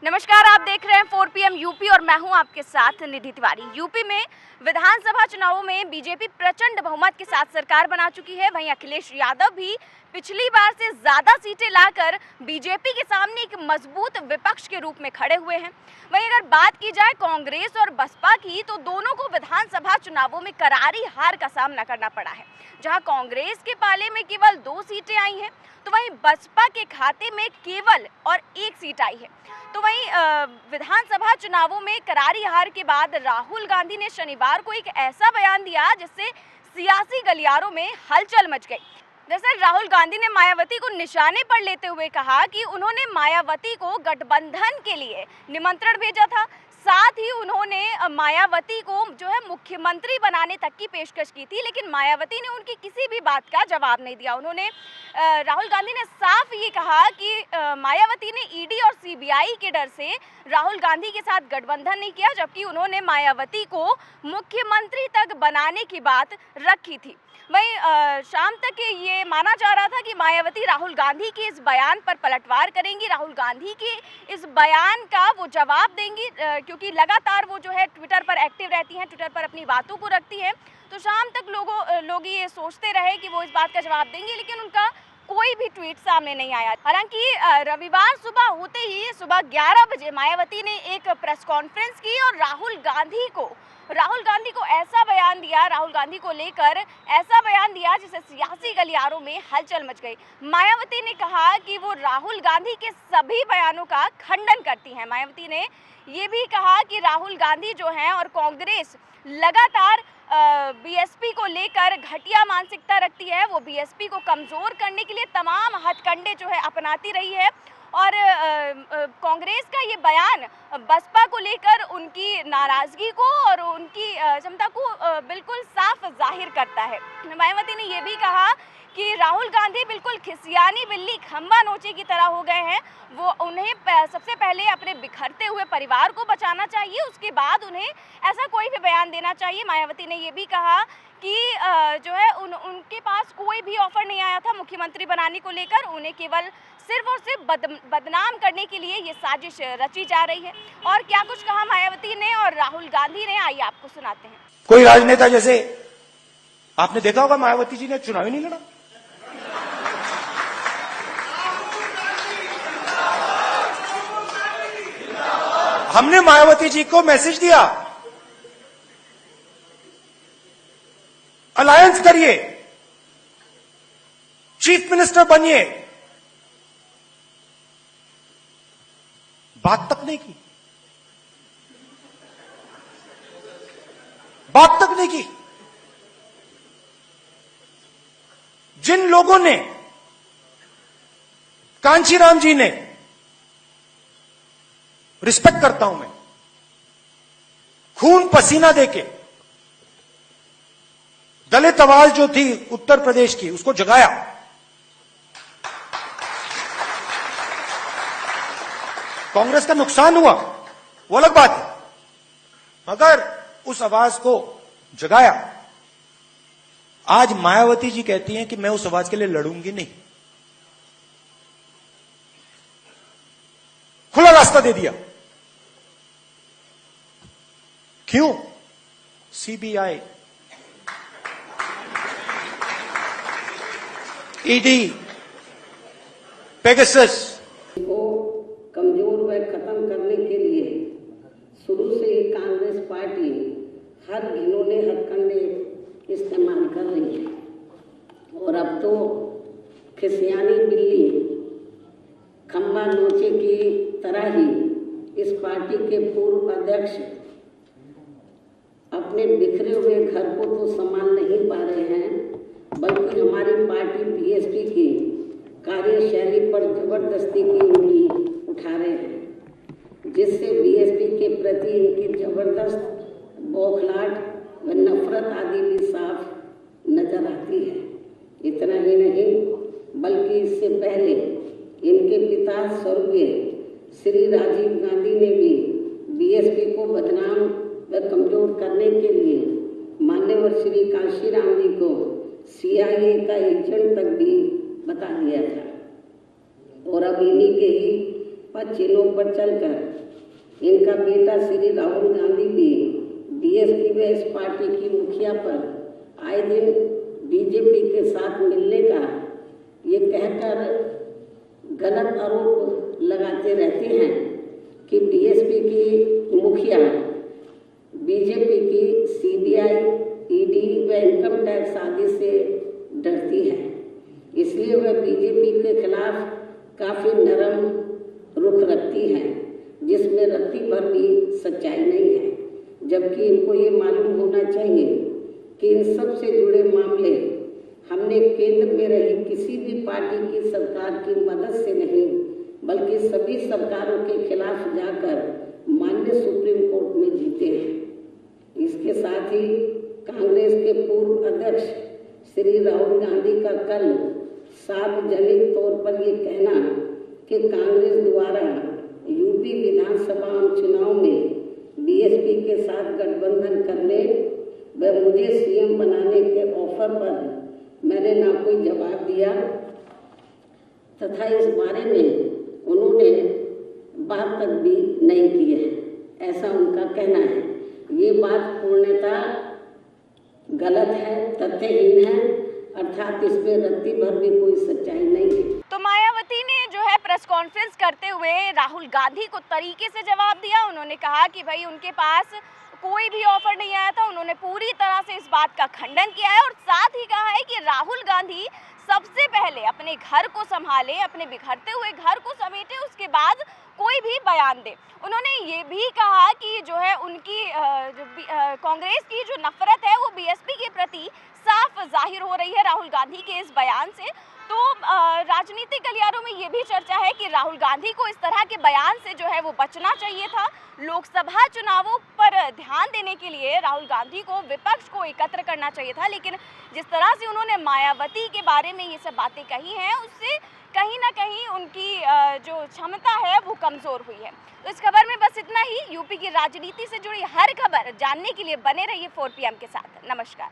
नमस्कार, आप देख रहे हैं 4 PM यूपी और मैं हूं आपके साथ निधि तिवारी। यूपी में विधानसभा चुनावों में बीजेपी प्रचंड बहुमत के साथ सरकार बना चुकी है। वहीं अखिलेश यादव भी पिछली बार से ज़्यादा सीटें लाकर बीजेपी के सामने एक मजबूत विपक्ष के रूप में खड़े हुए हैं। वहीं अगर बात की जाए कांग्रेस और बसपा की, तो दोनों को विधानसभा चुनावों में करारी हार का सामना करना पड़ा है। जहां कांग्रेस के पाले में केवल 2 सीटें आई हैं, तो वहीं बसपा के खाते में केवल और 1 सीट आई है। तो वहीं विधानसभा चुनावों में करारी हार के बाद राहुल गांधी ने शनिवार को एक ऐसा बयान दिया जिससे सियासी गलियारों में हलचल मच गई। दरअसल राहुल गांधी ने मायावती को निशाने पर लेते हुए कहा कि उन्होंने मायावती को गठबंधन के लिए निमंत्रण भेजा था। साथ ही उन्होंने मायावती को जो है मुख्यमंत्री बनाने तक की पेशकश की थी, लेकिन मायावती ने उनकी किसी भी बात का जवाब नहीं दिया। उन्होंने राहुल गांधी ने साफ ये कहा कि मायावती ने ईडी और सीबीआई के डर से राहुल गांधी के साथ गठबंधन नहीं किया, जबकि उन्होंने मायावती को मुख्यमंत्री तक बनाने की बात रखी थी। वहीं शाम तक ये माना जा रहा था कि मायावती राहुल गांधी के इस बयान पर पलटवार करेंगी, राहुल गांधी के इस बयान का वो जवाब देंगी, क्योंकि लगातार वो जो है ट्विटर पर एक्टिव रहती हैं, ट्विटर पर अपनी बातों को रखती हैं। तो शाम तक लोग ये सोचते रहे कि वो इस बात का जवाब देंगे, लेकिन उनका कोई भी ट्वीट सामने नहीं आया। हालांकि रविवार सुबह होते ही सुबह 11 बजे मायावती ने एक प्रेस कॉन्फ्रेंस की और राहुल गांधी को ऐसा बयान दिया, राहुल गांधी को लेकर ऐसा बयान दिया जिससे सियासी गलियारों में हलचल मच गई। मायावती ने कहा कि वो राहुल गांधी के सभी बयानों का खंडन करती हैं। मायावती ने ये भी कहा कि राहुल गांधी जो हैं और कांग्रेस लगातार बीएसपी को लेकर घटिया मानसिकता रखती है। वो बीएसपी को कमज़ोर करने के लिए तमाम हथकंडे जो है अपनाती रही है और कांग्रेस का ये बयान बसपा को लेकर उनकी नाराज़गी को और उनकी क्षमता को बिल्कुल साफ जाहिर करता है। मायावती ने ये भी कहा कि राहुल गांधी बिल्कुल खिसियानी बिल्ली खंबा नोचे की तरह हो गए हैं। वो उन्हें सबसे पहले अपने बिखरते हुए परिवार को बचाना चाहिए, उसके बाद उन्हें ऐसा कोई भी बयान देना चाहिए। मायावती ने ये भी कहा कि जो है उनके पास कोई भी ऑफर नहीं आया था मुख्यमंत्री बनाने को लेकर, उन्हें केवल सिर्फ और सिर्फ बदनाम करने के लिए ये साजिश रची जा रही है। और क्या कुछ कहा मायावती ने और राहुल गांधी ने, आइए आपको सुनाते हैं। कोई राजनेता, जैसे आपने देखा होगा मायावती जी ने चुनाव ही नहीं लड़ा। हमने मायावती जी को मैसेज दिया, अलायंस करिए, चीफ मिनिस्टर बनिए, बात तक नहीं की, बात तक नहीं की। जिन लोगों ने, कांचीराम जी ने, रिस्पेक्ट करता हूं मैं, खून पसीना देके दलित आवाज जो थी उत्तर प्रदेश की उसको जगाया, कांग्रेस का नुकसान हुआ वो अलग बात है, मगर उस आवाज को जगाया। आज मायावती जी कहती हैं कि मैं उस आवाज के लिए लड़ूंगी नहीं, खुला रास्ता दे दिया। क्यों? सीबीआई, ईडी, पेगासस को कमजोर व खत्म करने के लिए शुरू से ही कांग्रेस पार्टी हर घिनौने हथकंडे इस्तेमाल कर रही है और अब तो खिसियानी बिल्ली खंबा नोचे की तरह ही इस पार्टी के पूर्व अध्यक्ष अपने बिखरे हुए घर को तो संभाल नहीं पा रहे हैं, बल्कि हमारी पार्टी बीएसपी की कार्यशैली पर जबरदस्ती की उंगली उठा रहे हैं, जिससे बीएसपी के प्रति इनकी जबरदस्त बौखलाहट व नफरत आदि भी साफ नजर आती है। इतना ही नहीं, बल्कि इससे पहले इनके पिता स्वर्गीय श्री राजीव गांधी ने भी बीएसपी को बदनाम व कमजोर करने के लिए मान्यवर श्री कांशीराम जी को सीआईए का एजेंट तक भी बता दिया था और अब इन्हीं के ही पद चिन्हों पर चलकर इनका बेटा श्री राहुल गांधी भी बीएसपी व इस पार्टी की मुखिया पर आए दिन बीजेपी के साथ मिलने का ये कहकर गलत आरोप लगाते रहते हैं कि बीएसपी की मुखिया बीजेपी की सीबीआई, ईडी व इनकम टैक्स आदि से डरती है, इसलिए वह बीजेपी के खिलाफ काफी नरम रुख रखती है, जिसमें रत्ती भर भी सच्चाई नहीं है। जबकि इनको ये मालूम होना चाहिए कि इन सब से जुड़े मामले हमने केंद्र में रही किसी भी पार्टी की सरकार की मदद से नहीं, बल्कि सभी सरकारों के खिलाफ जाकर माननीय सुप्रीम कोर्ट में जीते हैं। इसके साथ ही कांग्रेस के पूर्व अध्यक्ष श्री राहुल गांधी का कल सार्वजनिक तौर पर ये कहना कि कांग्रेस द्वारा यूपी विधानसभा चुनाव में बीएसपी के साथ गठबंधन करने व मुझे सीएम बनाने के ऑफर पर मैंने ना कोई जवाब दिया तथा इस बारे में उन्होंने बात तक भी नहीं की है, ऐसा उनका कहना है। ये बात पूर्णतः गलत है, तथ्यहीन है, अर्थात इसमें रत्ती भर भी कोई सच्चाई नहीं है। तो मायावती ने जो है प्रेस कॉन्फ्रेंस करते हुए राहुल गांधी को तरीके से जवाब दिया। उन्होंने कहा कि भाई उनके पास कोई भी ऑफर नहीं आया था। उन्होंने पूरी तरह से इस बात का खंडन किया है और साथ ही कहा है कि राहुल गांधी सबसे पहले अपने घर को संभाले, अपने बिखरते हुए घर को समेटे, उसके बाद कोई भी बयान दे। उन्होंने ये भी कहा कि जो है उनकी कांग्रेस की जो नफरत है वो बीएसपी के प्रति साफ जाहिर हो रही है राहुल गांधी के इस बयान से। तो राजनीतिक गलियारों में ये भी चर्चा है कि राहुल गांधी को इस तरह के बयान से जो है वो बचना चाहिए था। लोकसभा चुनावों पर ध्यान देने के लिए राहुल गांधी को विपक्ष को एकत्र करना चाहिए था, लेकिन जिस तरह से उन्होंने मायावती के बारे में ये सब बातें कही हैं उससे कहीं ना कहीं उनकी जो क्षमता है वो कमज़ोर हुई है। तो इस खबर में बस इतना ही। यूपी की राजनीति से जुड़ी हर खबर जानने के लिए बने रहिए 4 PM के साथ। नमस्कार।